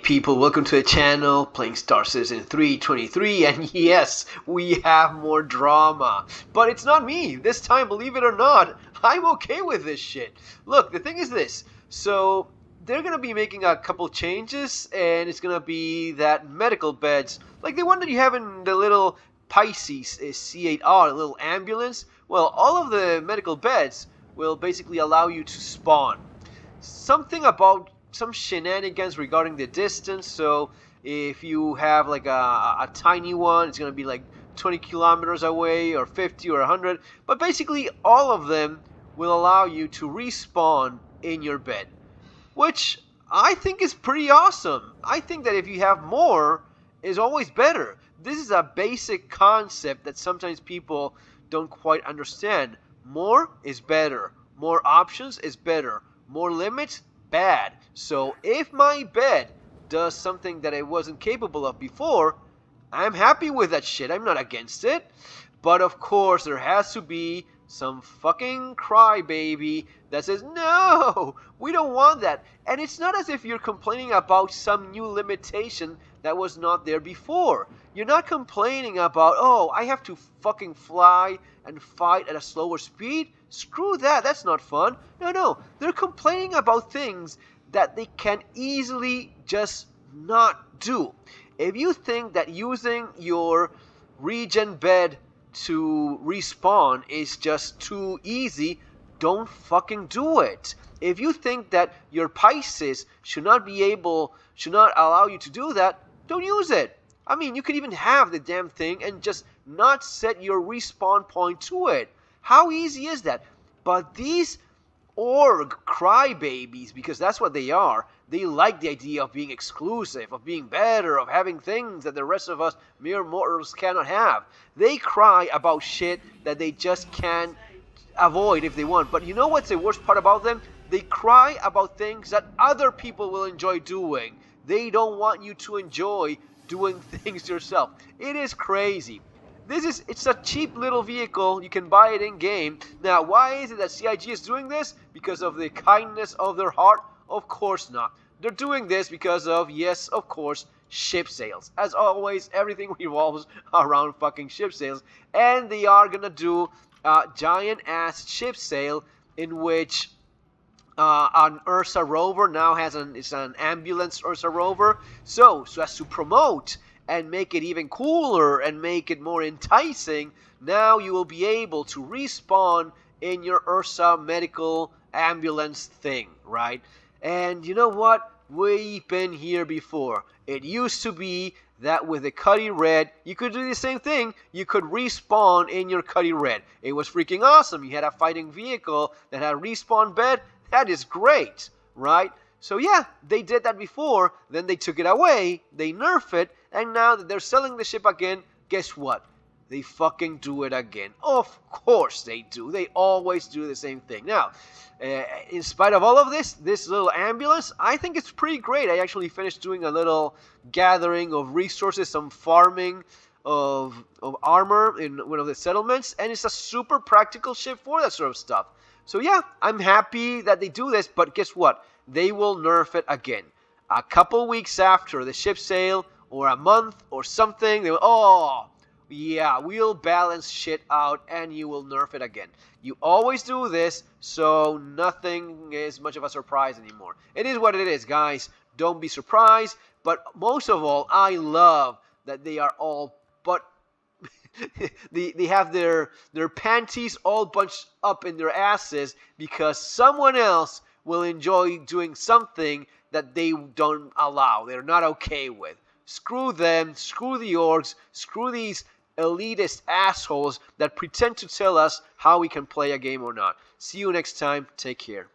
people, welcome to the channel, playing Star Citizen 323, and yes, we have more drama. But it's not me, this time, believe it or not, I'm okay with this shit. Look, the thing is this, so they're gonna be making a couple changes, and it's gonna be that medical beds, like the one that you have in the little Pisces C8R, little ambulance, well, all of the medical beds will basically allow you to spawn. Something about some shenanigans regarding the distance, so if you have like a tiny one, it's going to be like 20 kilometers away or 50 or 100, but basically all of them will allow you to respawn in your bed, which I think is pretty awesome. I think that if you have more, is always better. This is a basic concept that sometimes people don't quite understand. More is better. More options is better. More limits, bad. So if my bed does something that I wasn't capable of before, I'm happy with that shit. I'm not against it. But of course, there has to be some fucking crybaby that says, no, we don't want that. And it's not as if you're complaining about some new limitation that was not there before. You're not complaining about, oh, I have to fucking fly and fight at a slower speed. Screw that, that's not fun. No, they're complaining about things that they can easily just not do. If you think that using your regen bed to respawn is just too easy, don't fucking do it. If you think that your Pisces should not allow you to do that, don't use it. I mean, you could even have the damn thing and just not set your respawn point to it. How easy is that? But these org crybabies, because that's what they are, they like the idea of being exclusive, of being better, of having things that the rest of us mere mortals cannot have. They cry about shit that they just can't avoid if they want. But you know what's the worst part about them? They cry about things that other people will enjoy doing. They don't want you to enjoy doing things yourself. It is crazy. It's a cheap little vehicle. You can buy it in game. Now, why is it that CIG is doing this? Because of the kindness of their heart? Of course not. They're doing this because of, yes, of course, ship sales. As always, everything revolves around fucking ship sales. And they are gonna do a giant ass ship sale in which an Ursa rover now it's an ambulance Ursa rover. So as to promote and make it even cooler and make it more enticing, now you will be able to respawn in your Ursa medical ambulance thing, right? And you know what? We've been here before. It used to be that with the Cuddy Red, you could do the same thing. You could respawn in your Cuddy Red. It was freaking awesome. You had a fighting vehicle that had a respawn bed. That is great, right? So yeah, they did that before, then they took it away, they nerfed it, and now that they're selling the ship again, guess what? They fucking do it again. Of course they do. They always do the same thing. Now, in spite of all of this little ambulance, I think it's pretty great. I actually finished doing a little gathering of resources, some farming of armor in one of the settlements, and it's a super practical ship for that sort of stuff. So yeah, I'm happy that they do this, but guess what? They will nerf it again. A couple weeks after the ship sale, or a month, or something, they will, oh, yeah, we'll balance shit out, and you will nerf it again. You always do this, so nothing is much of a surprise anymore. It is what it is, guys. Don't be surprised, but most of all, I love that they are all but they have their panties all bunched up in their asses because someone else will enjoy doing something that they don't allow. They're not okay with. Screw them, screw the orgs, screw these elitist assholes that pretend to tell us how we can play a game or not. See you next time. Take care.